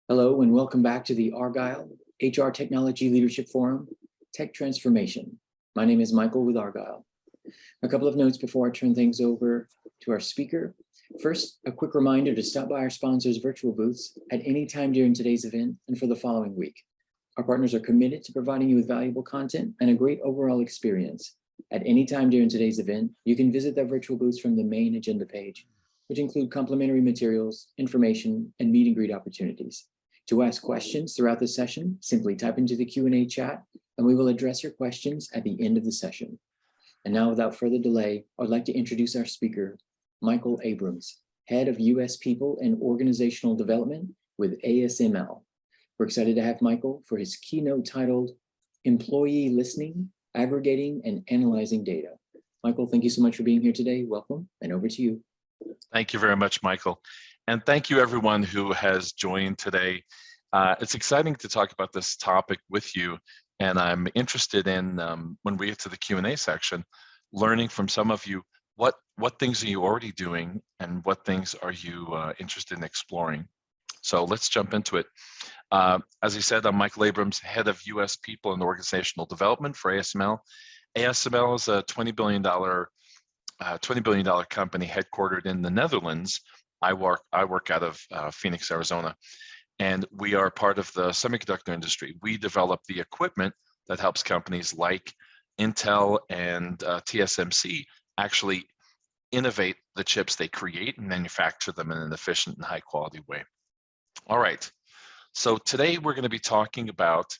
Hello and welcome back to the Argyle HR Technology Leadership Forum, Tech Transformation. My name is Michael with Argyle. A couple of notes before I turn things over to our speaker. First, a quick reminder to stop by our sponsors' virtual booths at any time during today's event and for the following week. Our partners are committed to providing you with valuable content and a great overall experience. At any time during today's event, you can visit their virtual booths from the main agenda page, which include complimentary materials, information, and meet and greet opportunities. To ask questions throughout the session, simply type into the Q&A chat, and we will address your questions at the end of the session. And now, without further delay, I'd like to introduce our speaker, Michael Abrams, Head of U.S. People and Organizational Development with ASML. We're excited to have Michael for his keynote titled Employee Listening, Aggregating, and Analyzing Data. Michael, thank you so much for being here today. Welcome, and over to you. Thank you very much, Michael. And thank you everyone who has joined today. It's exciting to talk about this topic with you. And I'm interested in, when we get to the Q&A section, learning from some of you, what things are you already doing and what things are you interested in exploring? So let's jump into it. As I said, I'm Michael Abrams, Head of US People and Organizational Development for ASML. ASML is a $20 billion company headquartered in the Netherlands. I work out of Phoenix, Arizona, and we are part of the semiconductor industry. We develop the equipment that helps companies like Intel and TSMC actually innovate the chips they create and manufacture them in an efficient and high quality way. All right, so today we're going to be talking about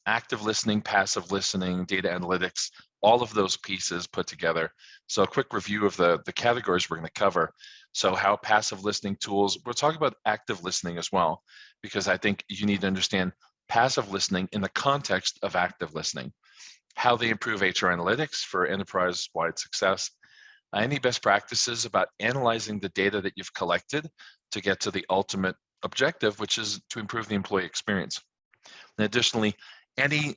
active listening, passive listening, data analytics, all of those pieces put together. So a quick review of the categories we're going to cover. So how passive listening tools, we'll talk about active listening as well, because I think you need to understand passive listening in the context of active listening, how they improve HR analytics for enterprise-wide success, any best practices about analyzing the data that you've collected to get to the ultimate objective, which is to improve the employee experience. And additionally, any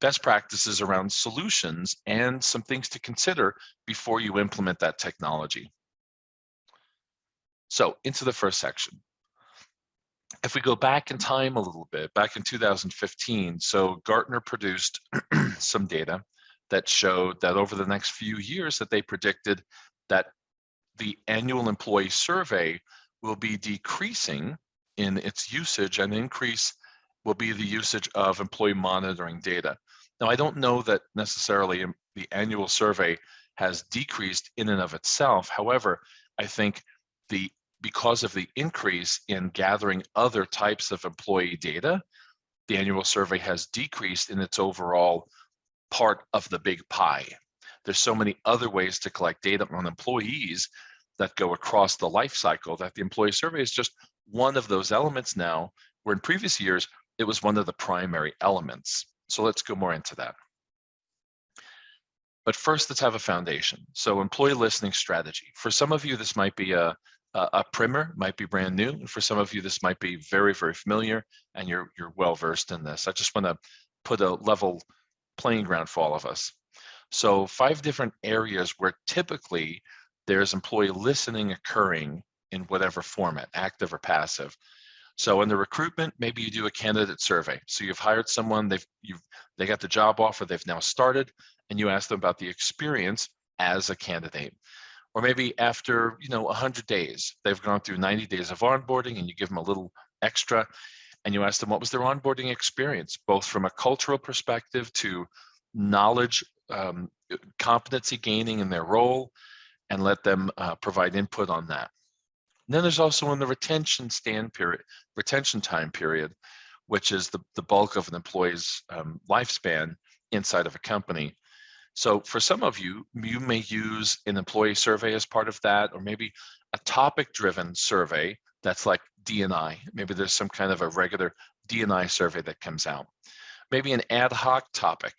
best practices around solutions and some things to consider before you implement that technology. So into the first section. If we go back in time a little bit, back in 2015, so Gartner produced some data that showed that over the next few years that they predicted that the annual employee survey will be decreasing in its usage, and increase will be the usage of employee monitoring data. Now, I don't know that necessarily the annual survey has decreased in and of itself. However, I think because of the increase in gathering other types of employee data, the annual survey has decreased in its overall part of the big pie. There's so many other ways to collect data on employees that go across the life cycle that the employee survey is just one of those elements now, where in previous years, it was one of the primary elements. So let's go more into that. But first, let's have a foundation. So employee listening strategy. For some of you, this might be a primer, might be brand new. And for some of you, this might be very, very familiar, and you're well-versed in this. I just want to put a level playing ground for all of us. So 5 different areas where typically there's employee listening occurring in whatever format, active or passive. So in the recruitment, maybe you do a candidate survey. So you've hired someone, they got the job offer, they've now started, and you ask them about the experience as a candidate. Or maybe after 100 days, they've gone through 90 days of onboarding, and you give them a little extra, and you ask them what was their onboarding experience, both from a cultural perspective to knowledge, competency gaining in their role, and let them provide input on that. And then there's also in the retention time period, which is the bulk of an employee's lifespan inside of a company. So for some of you, you may use an employee survey as part of that, or maybe a topic-driven survey that's like D&I. Maybe there's some kind of a regular D&I survey that comes out. Maybe an ad hoc topic.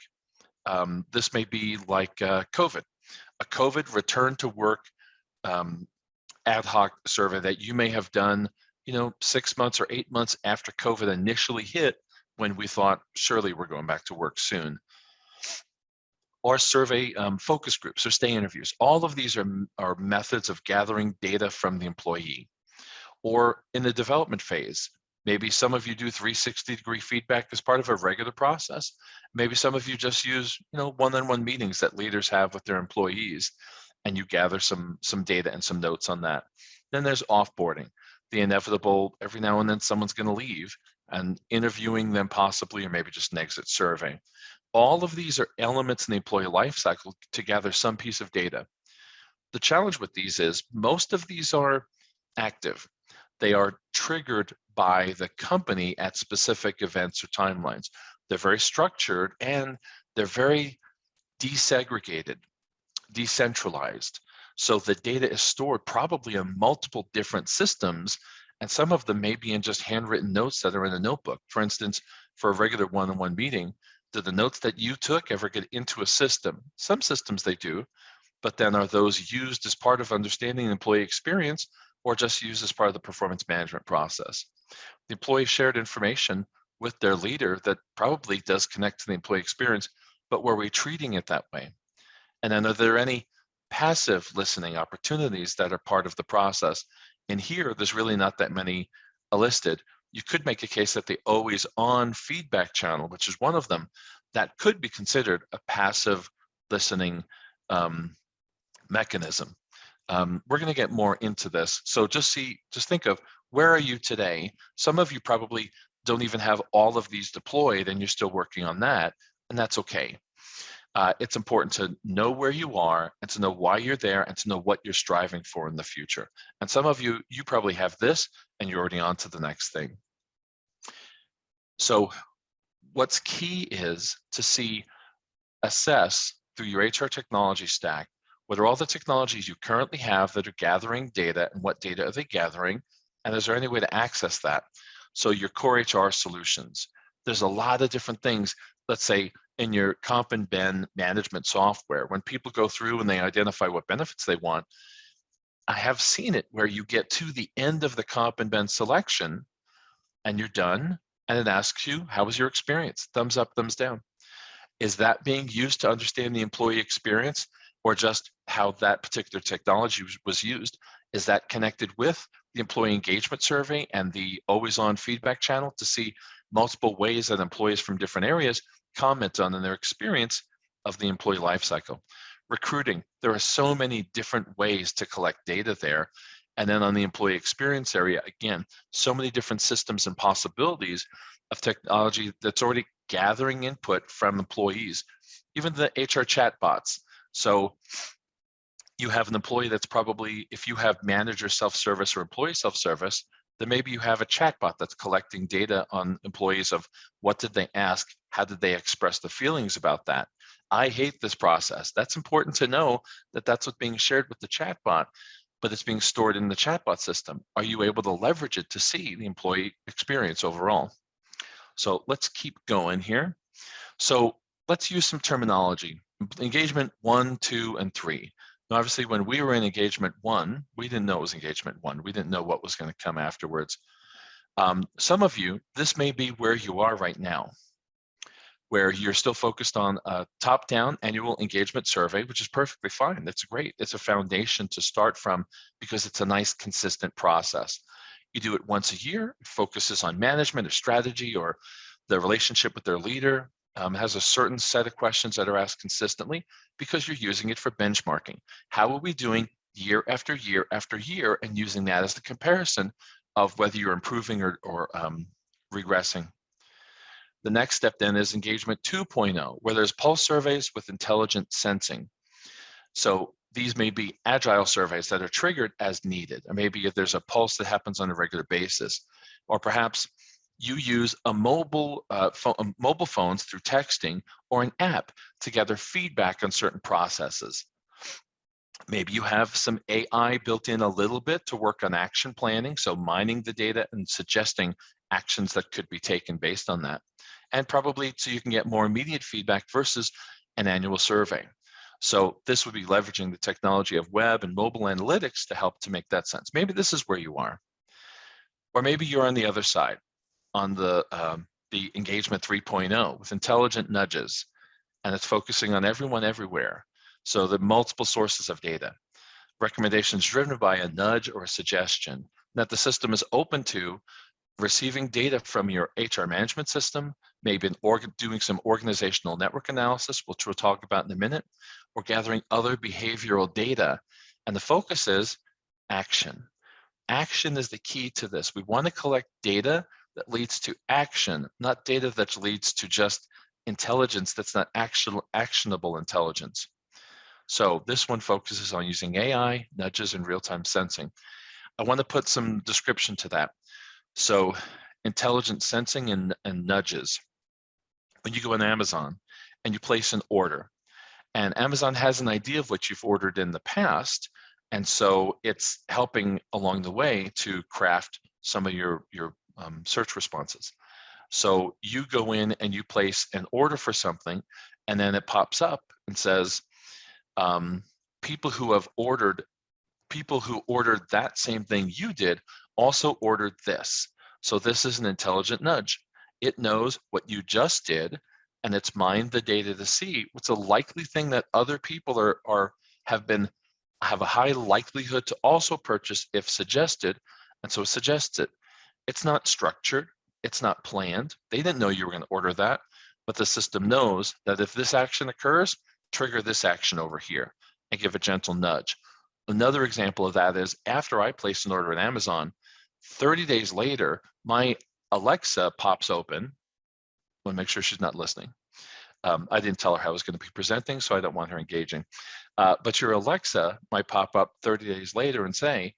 This may be like COVID, a COVID return to work ad hoc survey that you may have done, 6 months or 8 months after COVID initially hit, when we thought surely we're going back to work soon. Or survey focus groups or stay interviews. All of these are methods of gathering data from the employee. Or in the development phase, maybe some of you do 360-degree feedback as part of a regular process. Maybe some of you just use, one-on-one meetings that leaders have with their employees, and you gather some data and some notes on that. Then there's offboarding, the inevitable, every now and then someone's going to leave, and interviewing them possibly, or maybe just an exit survey. All of these are elements in the employee life cycle to gather some piece of data. The challenge with these is most of these are active. They are triggered by the company at specific events or timelines. They're very structured and they're very desegregated, decentralized. So the data is stored probably in multiple different systems, and some of them may be in just handwritten notes that are in a notebook. For instance, for a regular one-on-one meeting, do the notes that you took ever get into a system? Some systems they do, but then are those used as part of understanding the employee experience or just used as part of the performance management process? The employee shared information with their leader that probably does connect to the employee experience, but were we treating it that way? And then are there any passive listening opportunities that are part of the process? And here, there's really not that many listed. You could make a case that the always on feedback channel, which is one of them, that could be considered a passive listening mechanism. We're going to get more into this. So just think of, where are you today? Some of you probably don't even have all of these deployed and you're still working on that, and that's okay. It's important to know where you are and to know why you're there and to know what you're striving for in the future. And some of you probably have this and you're already on to the next thing. So what's key is to assess through your HR technology stack, what are all the technologies you currently have that are gathering data, and what data are they gathering? And is there any way to access that? So your core HR solutions, there's a lot of different things. Let's say in your comp and ben management software, when people go through and they identify what benefits they want, I have seen it where you get to the end of the comp and ben selection and you're done, and it asks you, how was your experience? Thumbs up, thumbs down. Is that being used to understand the employee experience, or just how that particular technology was used? Is that connected with the employee engagement survey and the always on feedback channel to see multiple ways that employees from different areas comment on their experience of the employee lifecycle? Recruiting, there are so many different ways to collect data there. And then on the employee experience area, again, so many different systems and possibilities of technology that's already gathering input from employees, even the HR chatbots. So you have an employee that's probably, if you have manager self-service or employee self-service, then maybe you have a chatbot that's collecting data on employees of what did they ask, how did they express the feelings about that. I hate this process. That's important to know that that's what's being shared with the chatbot, but it's being stored in the chatbot system. Are you able to leverage it to see the employee experience overall? So let's keep going here. So let's use some terminology. Engagement 1, 2, and 3. Now, obviously, when we were in engagement 1, we didn't know it was engagement 1. We didn't know what was going to come afterwards. Some of you, this may be where you are right now, where you're still focused on a top-down annual engagement survey, which is perfectly fine. That's great. It's a foundation to start from because it's a nice, consistent process. You do it once a year. It focuses on management or strategy or the relationship with their leader. It has a certain set of questions that are asked consistently because you're using it for benchmarking. How are we doing year after year after year, and using that as the comparison of whether you're improving or regressing. The next step then is engagement 2.0, where there's pulse surveys with intelligent sensing. So these may be agile surveys that are triggered as needed, or maybe if there's a pulse that happens on a regular basis, or perhaps you use a mobile phones through texting or an app to gather feedback on certain processes. Maybe you have some AI built in a little bit to work on action planning, so mining the data and suggesting actions that could be taken based on that. And probably so you can get more immediate feedback versus an annual survey. So this would be leveraging the technology of web and mobile analytics to help to make that sense. Maybe this is where you are. Or maybe you're on the other side, on the engagement 3.0 with intelligent nudges, and it's focusing on everyone everywhere. So the multiple sources of data, recommendations driven by a nudge or a suggestion, that the system is open to receiving data from your HR management system, maybe doing some organizational network analysis, which we'll talk about in a minute, or gathering other behavioral data. And the focus is action. Action is the key to this. We want to collect data that leads to action, not data that leads to just intelligence that's not actionable intelligence. So this one focuses on using AI, nudges, and real-time sensing. I want to put some description to that. So intelligent sensing and nudges. When you go on Amazon and you place an order, and Amazon has an idea of what you've ordered in the past, and so it's helping along the way to craft some of your search responses. So you go in and you place an order for something, and then it pops up and says, people who ordered that same thing you did also ordered this. So this is an intelligent nudge. It knows what you just did, and it's mined the data to see what's a likely thing that other people have a high likelihood to also purchase if suggested, and so it suggests it. It's not structured, it's not planned. They didn't know you were going to order that, but the system knows that if this action occurs, trigger this action over here and give a gentle nudge. Another example of that is after I place an order at Amazon, 30 days later, my Alexa pops open. I want to make sure she's not listening. I didn't tell her how I was going to be presenting, so I don't want her engaging. But your Alexa might pop up 30 days later and say,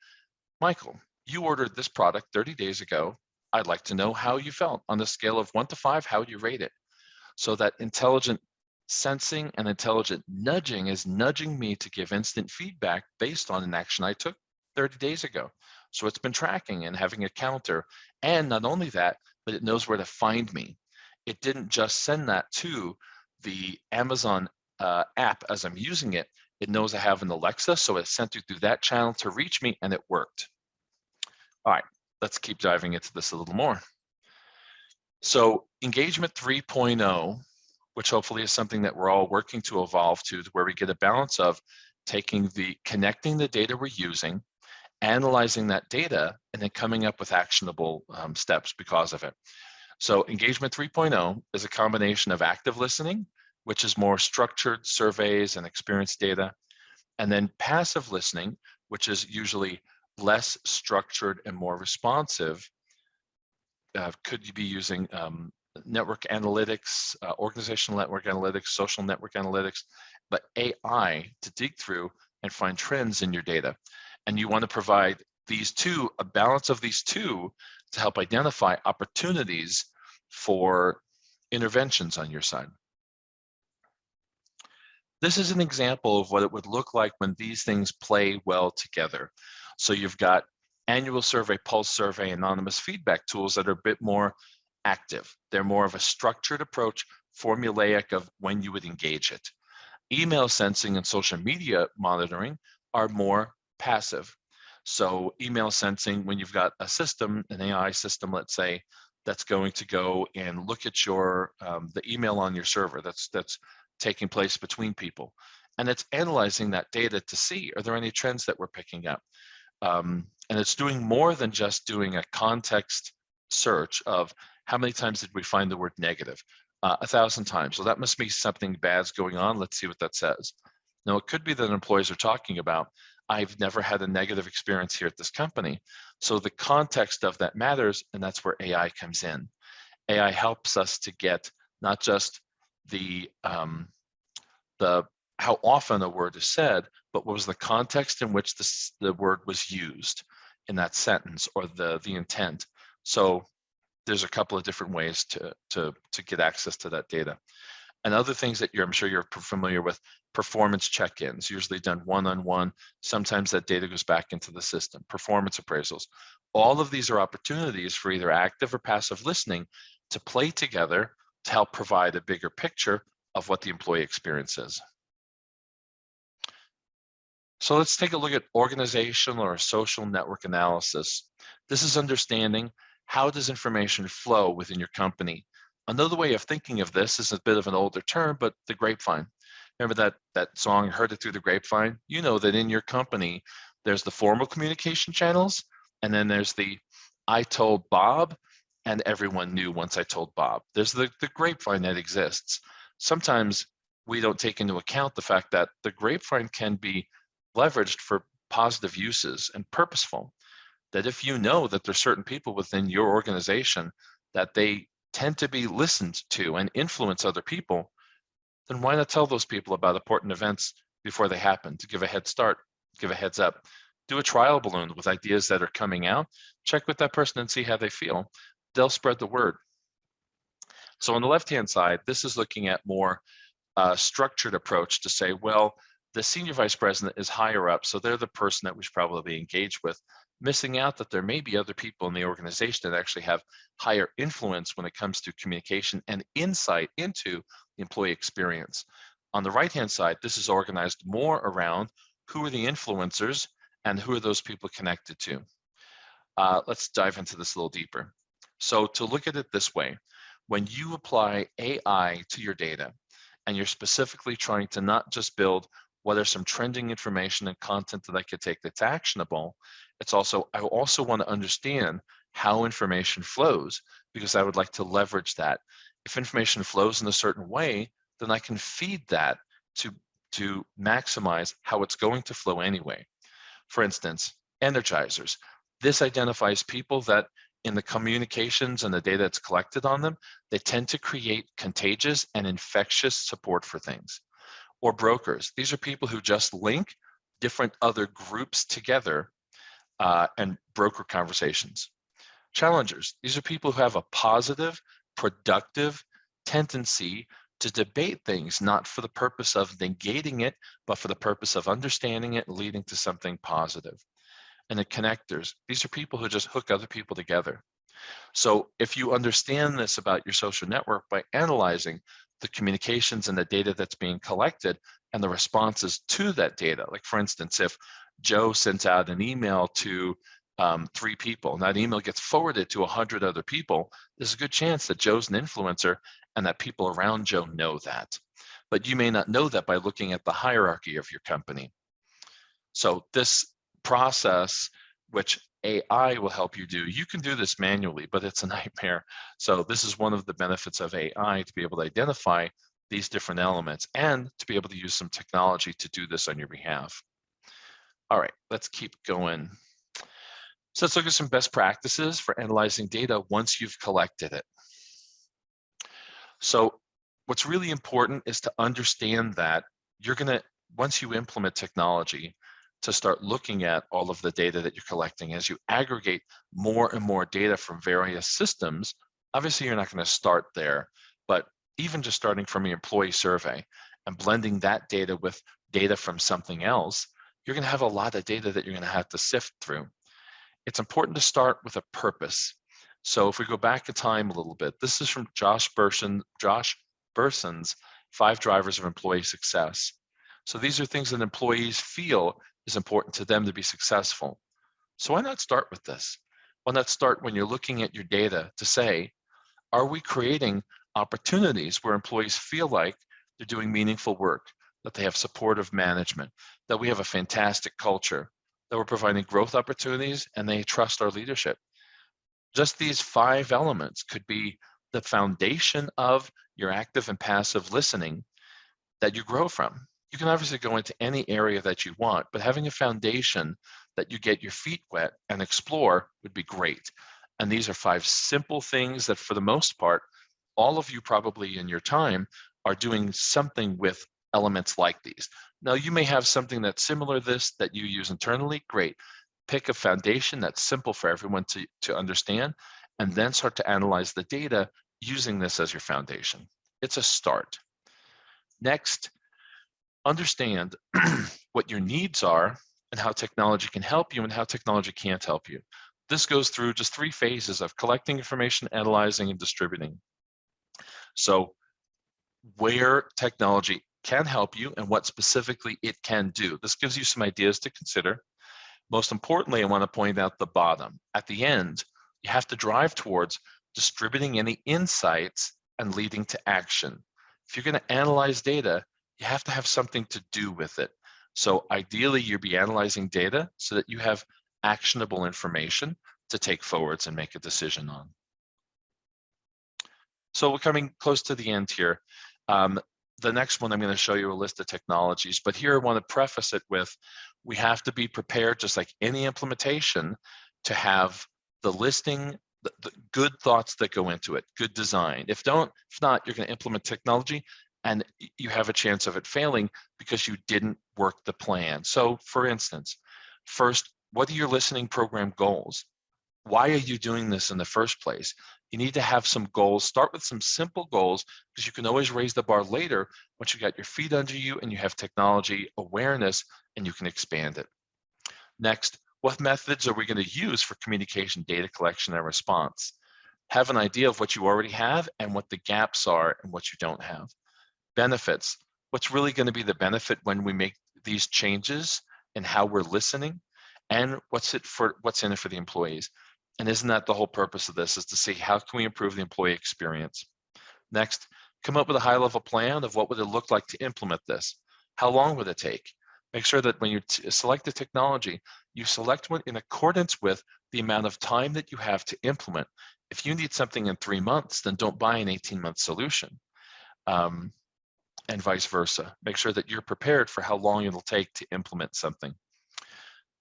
Michael, you ordered this product 30 days ago. I'd like to know how you felt. On a scale of 1 to 5, how would you rate it? So that intelligent sensing and intelligent nudging is nudging me to give instant feedback based on an action I took 30 days ago. So it's been tracking and having a counter. And not only that, but it knows where to find me. It didn't just send that to the Amazon app as I'm using it. It knows I have an Alexa, so it sent it through that channel to reach me, and it worked. All right, let's keep diving into this a little more. So engagement 3.0, which hopefully is something that we're all working to evolve to where we get a balance of connecting the data we're using, analyzing that data, and then coming up with actionable steps because of it. So engagement 3.0 is a combination of active listening, which is more structured surveys and experience data, and then passive listening, which is usually less structured and more responsive. Could you be using network analytics, organizational network analytics, social network analytics, but AI to dig through and find trends in your data. And you want to provide these two, a balance of these two, to help identify opportunities for interventions on your side. This is an example of what it would look like when these things play well together. So you've got annual survey, pulse survey, anonymous feedback tools that are a bit more active. They're more of a structured approach, formulaic of when you would engage it. Email sensing and social media monitoring are more passive. So email sensing, when you've got a system, an AI system, let's say, that's going to go and look at your the email on your server that's taking place between people, and it's analyzing that data to see, are there any trends that we're picking up? And it's doing more than just doing a context search of how many times did we find the word negative? 1,000 times. So that must be something bad's going on. Let's see what that says. Now, it could be that employees are talking about, I've never had a negative experience here at this company. So the context of that matters, and that's where AI comes in. AI helps us to get not just the how often a word is said, but what was the context in which the word was used in that sentence, or the intent. So there's a couple of different ways to get access to that data. And other things that I'm sure you're familiar with, performance check-ins, usually done one-on-one. Sometimes that data goes back into the system, performance appraisals. All of these are opportunities for either active or passive listening to play together to help provide a bigger picture of what the employee experience is. So let's take a look at organizational or social network analysis. This is understanding how does information flow within your company. Another way of thinking of this is a bit of an older term, but the grapevine. Remember that song, Heard It Through the Grapevine? You know that in your company, there's the formal communication channels, And then there's the I told Bob and everyone knew once I told Bob. There's the grapevine that exists. Sometimes we don't take into account the fact that the grapevine can be leveraged for positive uses and purposeful. That if you know that there's certain people within your organization that they tend to be listened to and influence other people, then why not tell those people about important events before they happen, to give a head start, give a heads up. Do a trial balloon with ideas that are coming out, check with that person and see how they feel. They'll spread the word. So on the left-hand side, this is looking at more structured approach to say, well, the senior vice president is higher up, so they're the person that we should probably be engaged with, missing out that there may be other people in the organization that actually have higher influence when it comes to communication and insight into the employee experience. On the right-hand side, this is organized more around who are the influencers and who are those people connected to. Let's dive into this a little deeper. So to look at it this way, when you apply AI to your data, and you're specifically trying to not just build what are some trending information and content that I could take that's actionable, it's also, I also want to understand how information flows, because I would like to leverage that. If information flows in a certain way, then I can feed that to maximize how it's going to flow anyway. For instance, energizers. This identifies people that in the communications and the data that's collected on them, they tend to create contagious and infectious support for things. Or brokers. These are people who just link different other groups together and broker conversations. Challengers. These are people who have a positive, productive tendency to debate things, not for the purpose of negating it, but for the purpose of understanding it and leading to something positive. And the connectors. These are people who just hook other people together. So if you understand this about your social network by analyzing the communications and the data that's being collected and the responses to that data, like for instance, if Joe sends out an email to 3 people, and that email gets forwarded to 100 other people, there's a good chance that Joe's an influencer and that people around Joe know that. But you may not know that by looking at the hierarchy of your company. So this process, which AI will help you do, you can do this manually, but it's a nightmare. So this is one of the benefits of AI, to be able to identify these different elements and to be able to use some technology to do this on your behalf. All right, let's keep going. So let's look at some best practices for analyzing data once you've collected it. So what's really important is to understand that you're gonna, once you implement technology, to start looking at all of the data that you're collecting. As you aggregate more and more data from various systems, obviously you're not going to start there, but even just starting from your employee survey and blending that data with data from something else, you're going to have a lot of data that you're going to have to sift through. It's important to start with a purpose. So if we go back in time a little bit, this is from Josh Berson's 5 Drivers of Employee Success. So these are things that employees feel is important to them to be successful. So why not start with this? Why not start when you're looking at your data to say, are we creating opportunities where employees feel like they're doing meaningful work, that they have supportive management, that we have a fantastic culture, that we're providing growth opportunities, and they trust our leadership? Just these 5 elements could be the foundation of your active and passive listening that you grow from. You can obviously go into any area that you want, but having a foundation that you get your feet wet and explore would be great. And these are 5 simple things that for the most part, all of you probably in your time are doing something with elements like these. Now you may have something that's similar to this that you use internally, great. Pick a foundation that's simple for everyone to understand, and then start to analyze the data using this as your foundation. It's a start. Next, understand what your needs are and how technology can help you and how technology can't help you. This goes through just 3 phases of collecting information, analyzing, and distributing. So where technology can help you and what specifically it can do. This gives you some ideas to consider. Most importantly, I want to point out the bottom. At the end, you have to drive towards distributing any insights and leading to action. If you're going to analyze data, you have to have something to do with it. So ideally, you'll be analyzing data so that you have actionable information to take forwards and make a decision on. So we're coming close to the end here. The next one, I'm going to show you a list of technologies, but here I want to preface it with, we have to be prepared, just like any implementation, to have the listing, the good thoughts that go into it, good design. If not, you're going to implement technology and you have a chance of it failing because you didn't work the plan. So for instance, first, what are your listening program goals? Why are you doing this in the first place? You need to have some goals. Start with some simple goals, because you can always raise the bar later once you got your feet under you and you have technology awareness and you can expand it. Next, what methods are we going to use for communication, data collection, and response? Have an idea of what you already have and what the gaps are and what you don't have. Benefits. What's really going to be the benefit when we make these changes and how we're listening, and what's in it for the employees? And isn't that the whole purpose of this, is to see how can we improve the employee experience? Next, come up with a high-level plan of what would it look like to implement this. How long would it take? Make sure that when you select the technology, you select one in accordance with the amount of time that you have to implement. If you need something in 3 months, then don't buy an 18-month solution, and vice versa. Make sure that you're prepared for how long it'll take to implement something.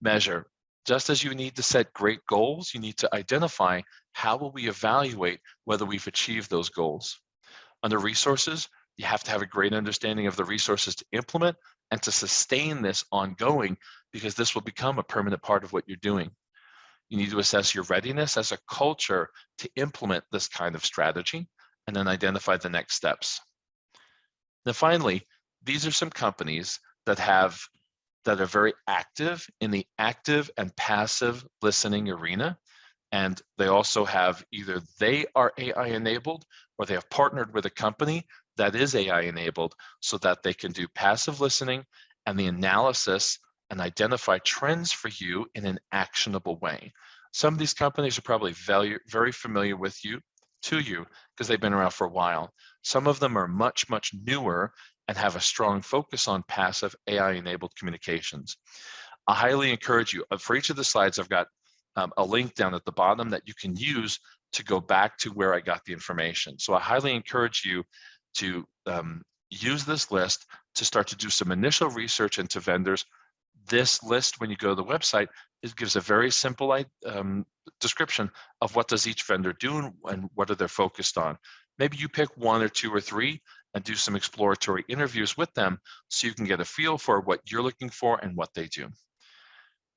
Measure. Just as you need to set great goals, you need to identify how will we evaluate whether we've achieved those goals. Under resources, you have to have a great understanding of the resources to implement and to sustain this ongoing, because this will become a permanent part of what you're doing. You need to assess your readiness as a culture to implement this kind of strategy, and then identify the next steps. Then finally, these are some companies that are very active in the active and passive listening arena. And they also have, either they are AI enabled or they have partnered with a company that is AI enabled, so that they can do passive listening and the analysis and identify trends for you in an actionable way. Some of these companies are probably very familiar to you because they've been around for a while. Some of them are much, much newer and have a strong focus on passive AI-enabled communications. I highly encourage you, for each of the slides, I've got a link down at the bottom that you can use to go back to where I got the information. So I highly encourage you to use this list to start to do some initial research into vendors. This list, when you go to the website, it gives a very simple description of what does each vendor do and what are they focused on. Maybe you pick 1 or 2 or 3 and do some exploratory interviews with them so you can get a feel for what you're looking for and what they do.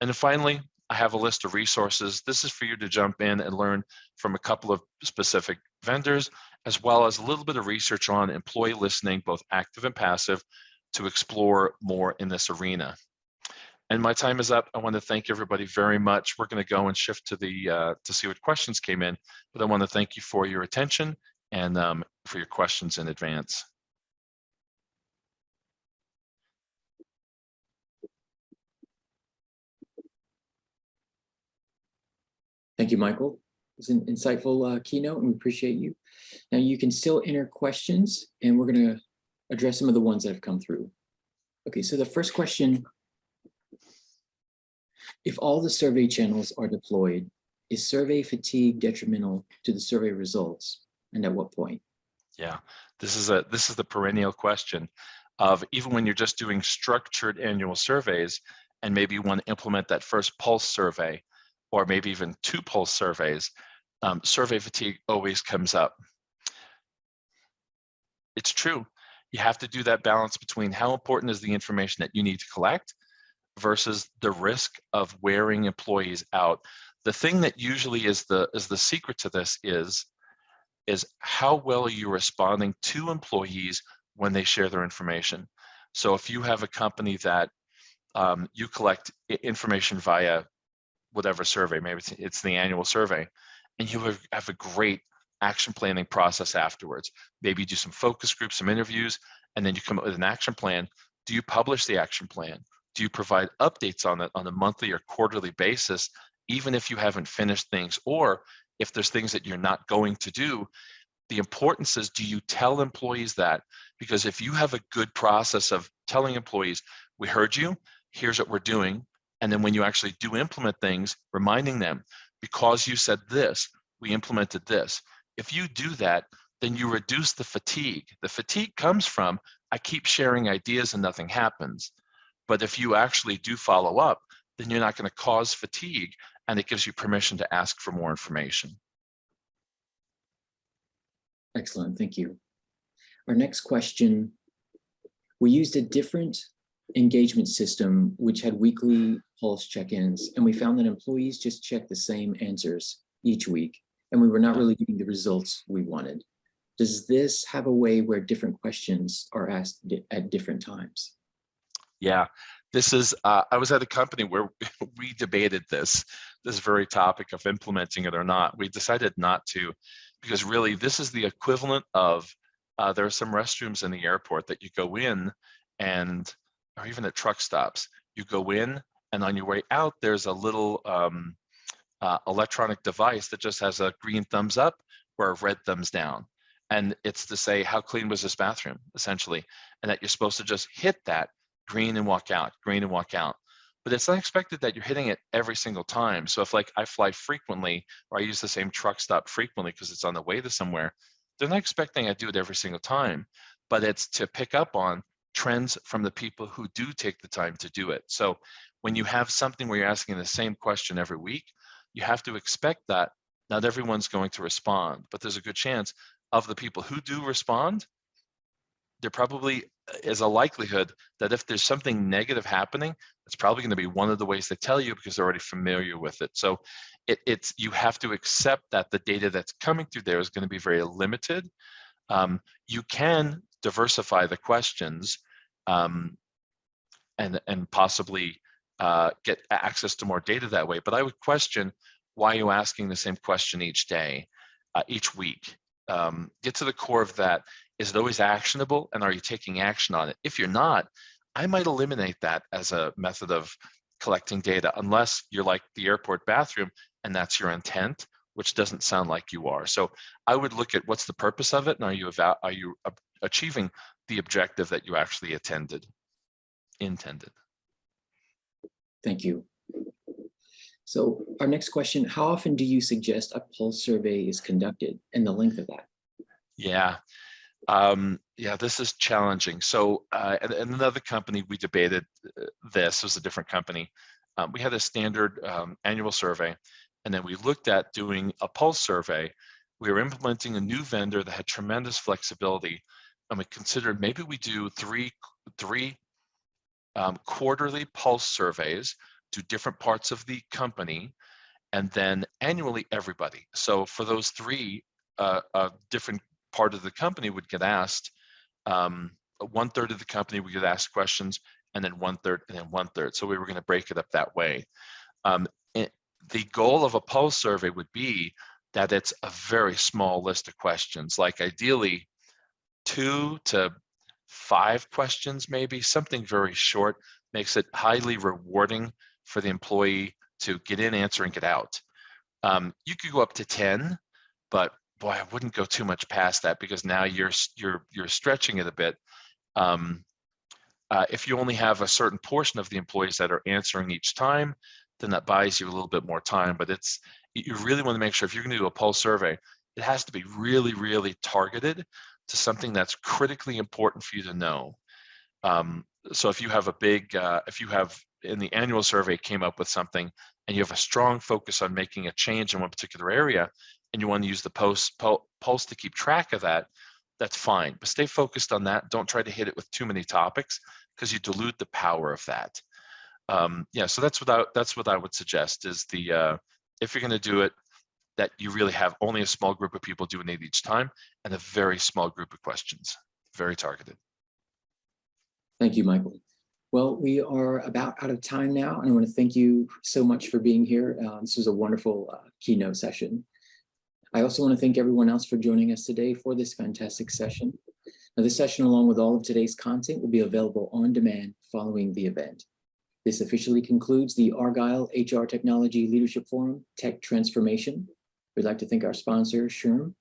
And then finally, I have a list of resources. This is for you to jump in and learn from a couple of specific vendors, as well as a little bit of research on employee listening, both active and passive, to explore more in this arena. And my time is up. I want to thank everybody very much. We're going to go and shift to to see what questions came in, but I want to thank you for your attention and for your questions in advance. Thank you, Michael. It's an insightful keynote, and we appreciate you. Now you can still enter questions, and we're going to address some of the ones that have come through. Okay, so the first question: if all the survey channels are deployed, is survey fatigue detrimental to the survey results, and at what point? Yeah, this is the perennial question of, even when you're just doing structured annual surveys, and maybe you want to implement that first pulse survey, or maybe even 2 pulse surveys, survey fatigue always comes up. It's true. You have to do that balance between how important is the information that you need to collect versus the risk of wearing employees out. The thing that usually is the secret to this is how well are you responding to employees when they share their information. So if you have a company that you collect information via whatever survey, maybe it's the annual survey, and you have a great action planning process afterwards. Maybe you do some focus groups, some interviews, and then you come up with an action plan. Do you publish the action plan? Do you provide updates on it on a monthly or quarterly basis, even if you haven't finished things, or if there's things that you're not going to do? The importance is, do you tell employees that? Because if you have a good process of telling employees, we heard you, here's what we're doing, And then when you actually do implement things, reminding them, because you said this, we implemented this. If you do that, then you reduce the fatigue. The fatigue comes from, I keep sharing ideas and nothing happens. But if you actually do follow up, then you're not going to cause fatigue, and it gives you permission to ask for more information. Excellent, thank you. Our next question, we used a different engagement system which had weekly pulse check-ins, and we found that employees just checked the same answers each week, and we were not really getting the results we wanted. Does this have a way where different questions are asked at different times? Yeah, this is, I was at a company where we debated this very topic of implementing it or not. We decided not to, because really this is the equivalent of, there are some restrooms in the airport that you go in and, or even at truck stops, you go in and on your way out, there's a little electronic device that just has a green thumbs up or a red thumbs down. And it's to say, how clean was this bathroom, essentially, and that you're supposed to just hit that green and walk out, green and walk out. But it's not expected that you're hitting it every single time. So if like I fly frequently, or I use the same truck stop frequently because it's on the way to somewhere, they're not expecting I do it every single time, but it's to pick up on trends from the people who do take the time to do it. So when you have something where you're asking the same question every week, you have to expect that not everyone's going to respond, but there's a good chance of the people who do respond, there probably is a likelihood that if there's something negative happening, it's probably going to be one of the ways they tell you because they're already familiar with it. So it's you have to accept that the data that's coming through there is going to be very limited. You can diversify the questions and possibly get access to more data that way. But I would question, why are you asking the same question each day, each week? Get to the core of that. Is it always actionable, and are you taking action on it? If you're not, I might eliminate that as a method of collecting data, unless you're like the airport bathroom and that's your intent, which doesn't sound like you are. So I would look at what's the purpose of it, and are you achieving the objective that you actually intended? Thank you. So our next question, how often do you suggest a pulse survey is conducted, and the length of that? Yeah. Yeah, this is challenging. So and another company, we debated this, was a different company. We had a standard annual survey, and then we looked at doing a pulse survey. We were implementing a new vendor that had tremendous flexibility, and we considered maybe we do three quarterly pulse surveys to different parts of the company, and then annually everybody. So for those three, different part of the company would get asked, 1/3 of the company would get asked questions, and then 1/3, and then 1/3. So we were going to break it up that way. The goal of a pulse survey would be that it's a very small list of questions, like ideally 2 to 5 questions, maybe something very short, makes it highly rewarding for the employee to get in, answer, and get out. You could go up to 10, but boy, I wouldn't go too much past that, because now you're stretching it a bit. If you only have a certain portion of the employees that are answering each time, then that buys you a little bit more time. But you really want to make sure, if you're going to do a pulse survey, it has to be really, really targeted to something that's critically important for you to know. So if you have a big, if you have in the annual survey came up with something, and you have a strong focus on making a change in one particular area, and you want to use the pulse to keep track of that, that's fine. But stay focused on that. Don't try to hit it with too many topics, because you dilute the power of that. Yeah, so that's what I would suggest is if you're going to do it, that you really have only a small group of people doing it each time, and a very small group of questions, very targeted. Thank you, Michael. Well, we are about out of time now, and I want to thank you so much for being here. This was a wonderful keynote session. I also want to thank everyone else for joining us today for this fantastic session. Now, this session, along with all of today's content, will be available on demand following the event. This officially concludes the Argyle HR Technology Leadership Forum Tech Transformation. We'd like to thank our sponsor, SHRM,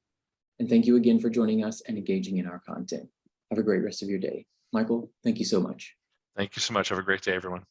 and thank you again for joining us and engaging in our content. Have a great rest of your day. Michael, thank you so much. Thank you so much. Have a great day, everyone.